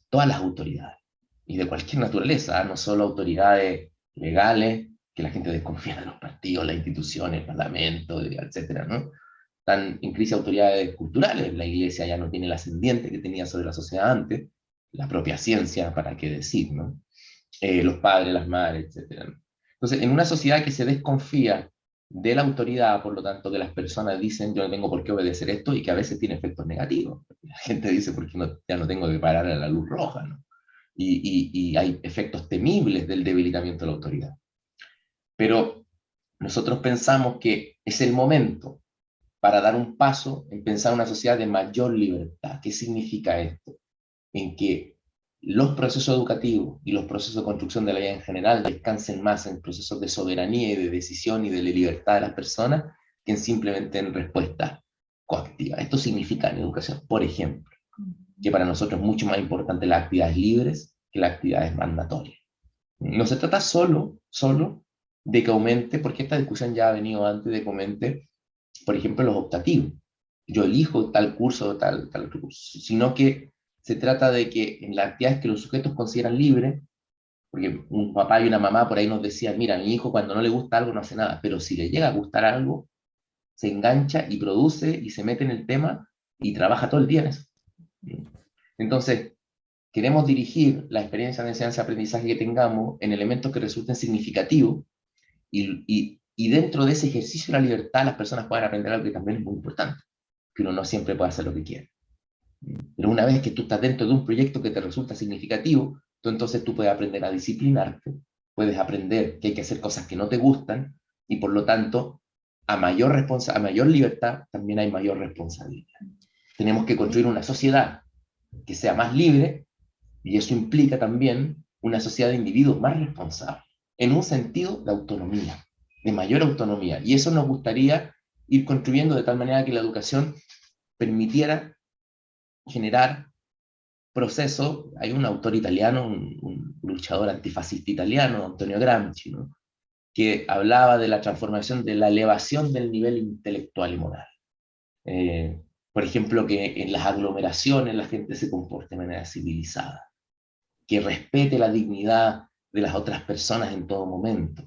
C: Todas las autoridades. Y de cualquier naturaleza, no solo autoridades legales, que la gente desconfía de los partidos, las instituciones, el parlamento, etcétera, ¿no? Están en crisis autoridades culturales. La iglesia ya no tiene el ascendiente que tenía sobre la sociedad antes, la propia ciencia, para qué decir, ¿no? Los padres, las madres, etcétera, ¿no? Entonces, en una sociedad que se desconfía de la autoridad, por lo tanto, que las personas dicen, yo no tengo por qué obedecer esto, y que a veces tiene efectos negativos. La gente dice, porque no, ya no tengo que parar a la luz roja, ¿no? Y hay efectos temibles del debilitamiento de la autoridad. Pero nosotros pensamos que es el momento para dar un paso en pensar una sociedad de mayor libertad. ¿Qué significa esto? En que los procesos educativos y los procesos de construcción de la vida en general descansen más en procesos de soberanía y de decisión y de la libertad de las personas que en simplemente en respuesta coactiva. Esto significa en educación, por ejemplo, que para nosotros es mucho más importante las actividades libres que las actividades mandatorias. No se trata solo de que aumente, porque esta discusión ya ha venido antes, de que aumente, por ejemplo, los optativos. Yo elijo tal curso o tal otro curso, sino que se trata de que en las actividades que los sujetos consideran libres, porque un papá y una mamá por ahí nos decían, mira, mi hijo cuando no le gusta algo no hace nada, pero si le llega a gustar algo, se engancha y produce y se mete en el tema y trabaja todo el día en eso. Entonces, queremos dirigir la experiencia de enseñanza-aprendizaje que tengamos en elementos que resulten significativos y dentro de ese ejercicio de la libertad las personas puedan aprender algo que también es muy importante, que uno no siempre puede hacer lo que quiere. Pero una vez que tú estás dentro de un proyecto que te resulta significativo, entonces tú puedes aprender a disciplinarte, puedes aprender que hay que hacer cosas que no te gustan y por lo tanto a mayor libertad también hay mayor responsabilidad. Tenemos que construir una sociedad que sea más libre y eso implica también una sociedad de individuos más responsables, en un sentido de autonomía, de mayor autonomía. Y eso nos gustaría ir construyendo de tal manera que la educación permitiera generar procesos. Hay un autor italiano, un luchador antifascista italiano, Antonio Gramsci, ¿no? que hablaba de la transformación, de la elevación del nivel intelectual y moral. Por ejemplo, que en las aglomeraciones la gente se comporte de manera civilizada, que respete la dignidad de las otras personas en todo momento,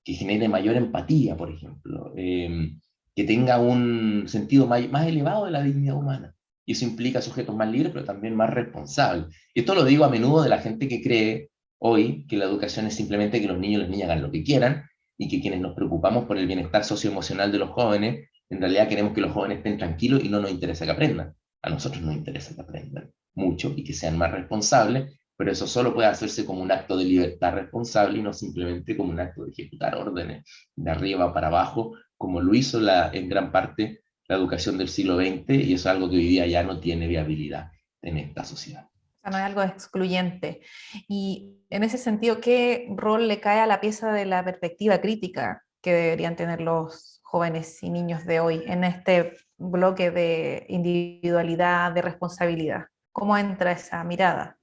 C: que genere mayor empatía, por ejemplo, que tenga un sentido más elevado de la dignidad humana. Y eso implica sujetos más libres, pero también más responsables. Y esto lo digo a menudo de la gente que cree hoy que la educación es simplemente que los niños y las niñas hagan lo que quieran, y que quienes nos preocupamos por el bienestar socioemocional de los jóvenes, en realidad queremos que los jóvenes estén tranquilos y no nos interesa que aprendan. A nosotros nos interesa que aprendan mucho y que sean más responsables, pero eso solo puede hacerse como un acto de libertad responsable y no simplemente como un acto de ejecutar órdenes de arriba para abajo, como lo hizo en gran parte la educación del siglo XX, y eso es algo que hoy día ya no tiene viabilidad en esta sociedad.
B: O sea, no es algo excluyente. Y en ese sentido, ¿qué rol le cae a la pieza de la perspectiva crítica que deberían tener los jóvenes y niños de hoy en este bloque de individualidad, de responsabilidad? ¿Cómo entra esa mirada?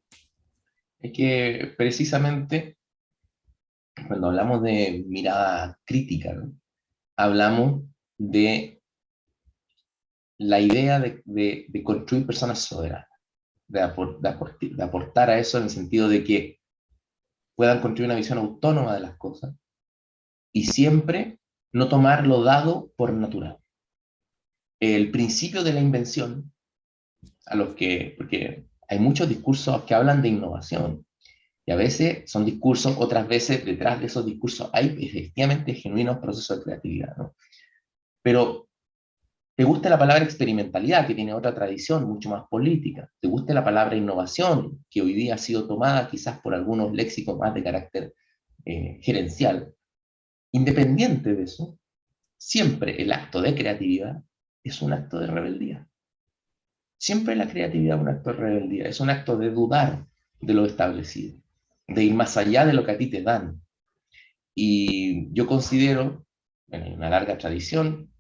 C: Es que precisamente cuando hablamos de mirada crítica, ¿no?, hablamos de la idea de construir personas soberanas, de aportar a eso en el sentido de que puedan construir una visión autónoma de las cosas y siempre no tomar lo dado por natural. El principio de la invención, porque hay muchos discursos que hablan de innovación, y a veces son discursos, otras veces detrás de esos discursos hay efectivamente genuinos procesos de creatividad, ¿no? Pero te gusta la palabra experimentalidad, que tiene otra tradición mucho más política, te gusta la palabra innovación, que hoy día ha sido tomada quizás por algunos léxicos más de carácter gerencial. Independiente de eso, siempre el acto de creatividad es un acto de rebeldía. Siempre la creatividad es un acto de rebeldía, es un acto de dudar de lo establecido, de ir más allá de lo que a ti te dan. Y yo considero, en una larga tradición,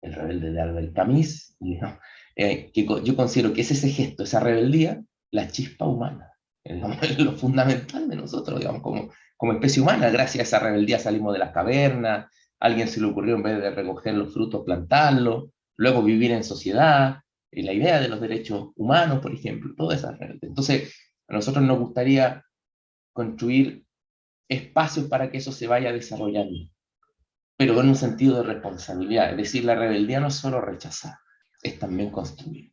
C: el rebelde de Albert Camus, ¿no?, que yo considero que es ese gesto, esa rebeldía, la chispa humana, es lo fundamental de nosotros, digamos, como especie humana. Gracias a esa rebeldía salimos de las cavernas, a alguien se le ocurrió en vez de recoger los frutos plantarlos, luego vivir en sociedad, y la idea de los derechos humanos, por ejemplo, toda esa rebeldía. Entonces, a nosotros nos gustaría construir espacios para que eso se vaya desarrollando, pero con un sentido de responsabilidad. Es decir, la rebeldía no es solo rechazar, es también construir.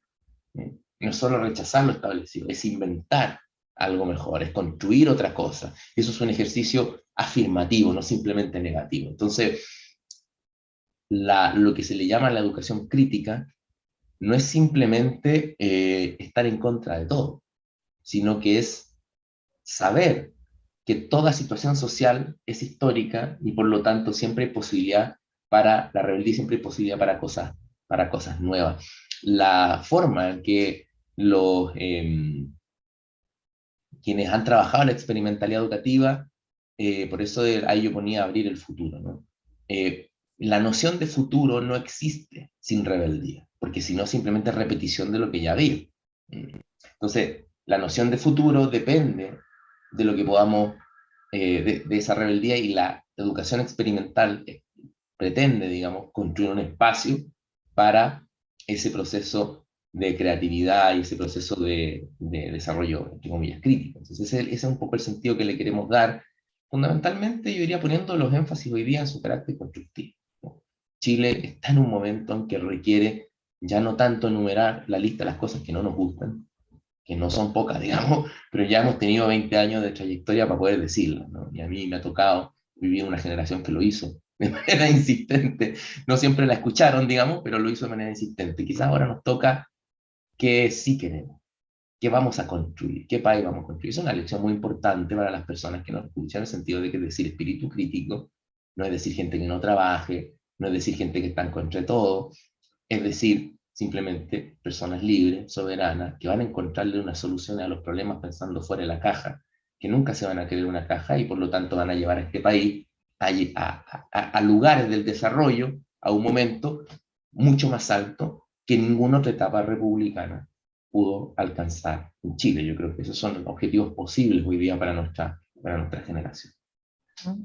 C: No es solo rechazar lo establecido, es inventar algo mejor, es construir otra cosa. Eso es un ejercicio afirmativo, no simplemente negativo. Entonces, lo que se le llama la educación crítica no es simplemente estar en contra de todo, sino que es saber que toda situación social es histórica y por lo tanto siempre hay posibilidad para la rebeldía, siempre hay posibilidad para cosas nuevas. La forma en que quienes han trabajado en la experimentalidad educativa, por eso ahí yo ponía abrir el futuro, ¿no? La noción de futuro no existe sin rebeldía, porque si no simplemente es repetición de lo que ya había. Entonces, la noción de futuro depende de lo que podamos, de esa rebeldía, y la educación experimental pretende, digamos, construir un espacio para ese proceso de creatividad y ese proceso de desarrollo, entre comillas, crítico. Entonces, ese es un poco el sentido que le queremos dar. Fundamentalmente, yo iría poniendo los énfasis hoy día en su carácter constructivo, ¿no? Chile está en un momento en que requiere ya no tanto enumerar la lista de las cosas que no nos gustan, que no son pocas, digamos, pero ya hemos tenido 20 años de trayectoria para poder decirlo, ¿no? Y a mí me ha tocado vivir una generación que lo hizo de manera insistente. No siempre la escucharon, digamos, pero lo hizo de manera insistente. Quizás ahora nos toca qué sí queremos, qué vamos a construir, qué país vamos a construir. Es una lección muy importante para las personas que nos escuchan, en el sentido de que es decir espíritu crítico no es decir gente que no trabaje, no es decir gente que está en contra de todo, es decir, simplemente personas libres, soberanas, que van a encontrarle una solución a los problemas pensando fuera de la caja, que nunca se van a creer una caja y por lo tanto van a llevar a este país a lugares del desarrollo, a un momento mucho más alto que ninguna otra etapa republicana pudo alcanzar en Chile. Yo creo que esos son los objetivos posibles hoy día para nuestra generación.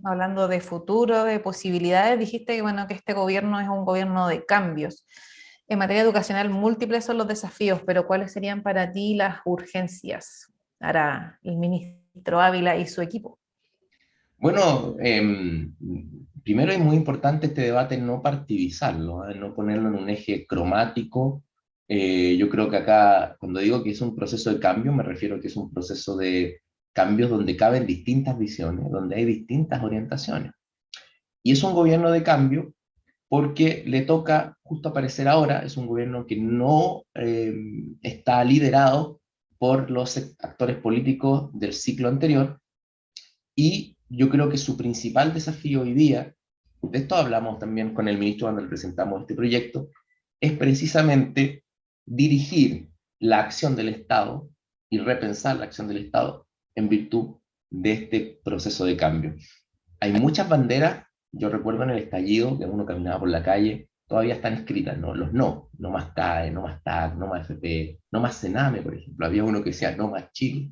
B: Hablando de futuro, de posibilidades, dijiste que, bueno, que este gobierno es un gobierno de cambios. En materia educacional, múltiples son los desafíos, pero ¿cuáles serían para ti las urgencias para el ministro Ávila y su equipo?
C: Bueno, primero es muy importante este debate no partidizarlo, ¿eh? No ponerlo en un eje cromático. Yo creo que acá, cuando digo que es un proceso de cambio, me refiero a que es un proceso de cambios donde caben distintas visiones, donde hay distintas orientaciones. Y es un gobierno de cambio porque le toca justo aparecer ahora, es un gobierno que no está liderado por los actores políticos del ciclo anterior, y yo creo que su principal desafío hoy día, de esto hablamos también con el ministro cuando le presentamos este proyecto, es precisamente dirigir la acción del Estado y repensar la acción del Estado en virtud de este proceso de cambio. Hay muchas banderas, yo recuerdo en el estallido que uno caminaba por la calle, todavía están escritas, ¿no? Los no más CAE, no más TAC, no más FP, no más Sename, por ejemplo. Había uno que decía no más Chile,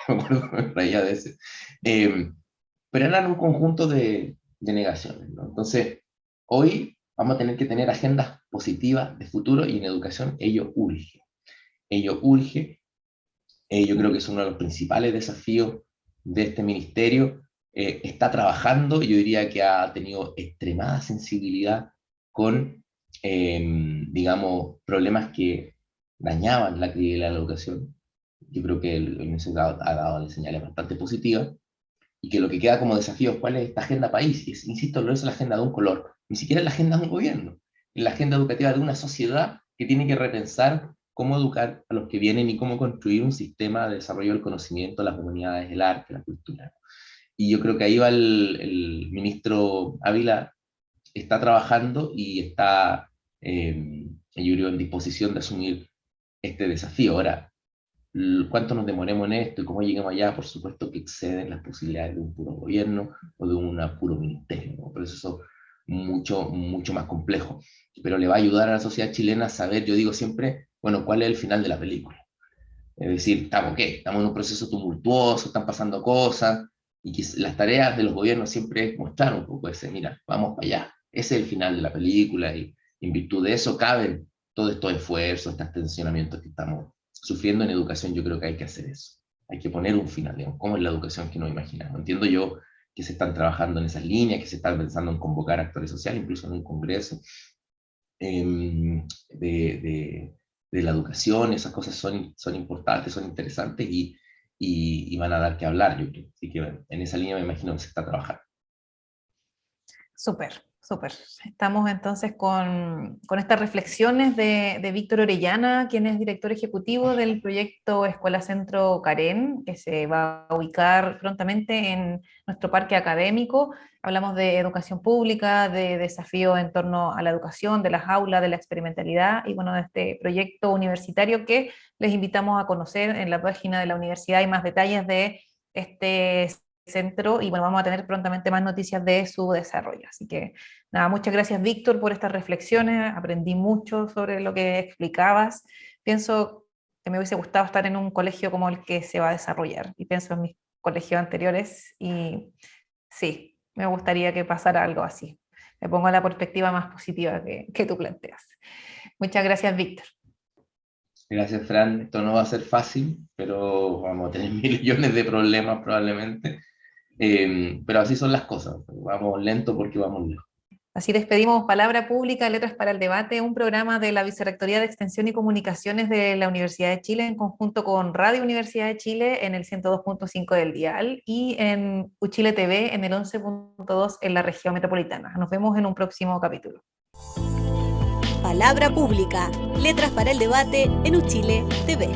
C: me acuerdo, me reía de ese. Pero eran un conjunto de negaciones, ¿no? Entonces, hoy vamos a tener que tener agendas positivas de futuro, y en educación ello urge. Ello urge, yo creo que es uno de los principales desafíos de este ministerio. Está trabajando, yo diría que ha tenido extremada sensibilidad con, digamos, problemas que dañaban la credibilidad de la educación. Yo creo que el ministerio ha dado señales bastante positivas, y que lo que queda como desafío es cuál es esta agenda país. Y insisto, no es la agenda de un color, ni siquiera es la agenda de un gobierno, es la agenda educativa de una sociedad que tiene que repensar cómo educar a los que vienen y cómo construir un sistema de desarrollo del conocimiento, las humanidades, el arte, la cultura. Y yo creo que ahí va el ministro Ávila, está trabajando y está, yo creo, en disposición de asumir este desafío. Ahora, cuánto nos demoremos en esto y cómo lleguemos allá, por supuesto que exceden las posibilidades de un puro gobierno o de un puro ministerio, ¿no? Por eso es mucho, mucho más complejo. Pero le va a ayudar a la sociedad chilena a saber, yo digo siempre, bueno, cuál es el final de la película. Es decir, ¿estamos qué? Estamos en un proceso tumultuoso, están pasando cosas, y que las tareas de los gobiernos siempre es mostrar un poco ese, mira, vamos para allá. Ese es el final de la película, y en virtud de eso caben todos estos esfuerzos, estos tensionamientos que estamos sufriendo en educación. Yo creo que hay que hacer eso. Hay que poner un final, digamos, cómo es la educación que nos imaginamos. Entiendo yo que se están trabajando en esas líneas, que se están pensando en convocar actores sociales, incluso en un congreso de la educación. Esas cosas son importantes, son interesantes, y van a dar que hablar, yo creo. Así que en esa línea me imagino que se está trabajando.
B: Súper, súper. Estamos entonces con estas reflexiones de Víctor Orellana, quien es director ejecutivo del proyecto Escuela Centro Karen, que se va a ubicar prontamente en nuestro parque académico. Hablamos de educación pública, de desafíos en torno a la educación, de las aulas, de la experimentalidad, y bueno, de este proyecto universitario que les invitamos a conocer. En la página de la universidad hay más detalles de este centro, y bueno, vamos a tener prontamente más noticias de su desarrollo. Así que nada, muchas gracias, Víctor, por estas reflexiones. Aprendí mucho sobre lo que explicabas. Pienso que me hubiese gustado estar en un colegio como el que se va a desarrollar, y pienso en mis colegios anteriores, y sí, me gustaría que pasara algo así. Me pongo la perspectiva más positiva que tú planteas. Muchas gracias, Víctor.
C: Gracias, Fran. Esto no va a ser fácil, pero vamos a tener millones de problemas probablemente. Pero así son las cosas. Vamos lento porque vamos lejos.
B: Así despedimos Palabra Pública, Letras para el Debate, un programa de la Vicerrectoría de Extensión y Comunicaciones de la Universidad de Chile, en conjunto con Radio Universidad de Chile en el 102.5 del dial, y en Uchile TV en el 11.2 en la región metropolitana. Nos vemos en un próximo capítulo.
A: Palabra Pública, Letras para el Debate en Uchile TV.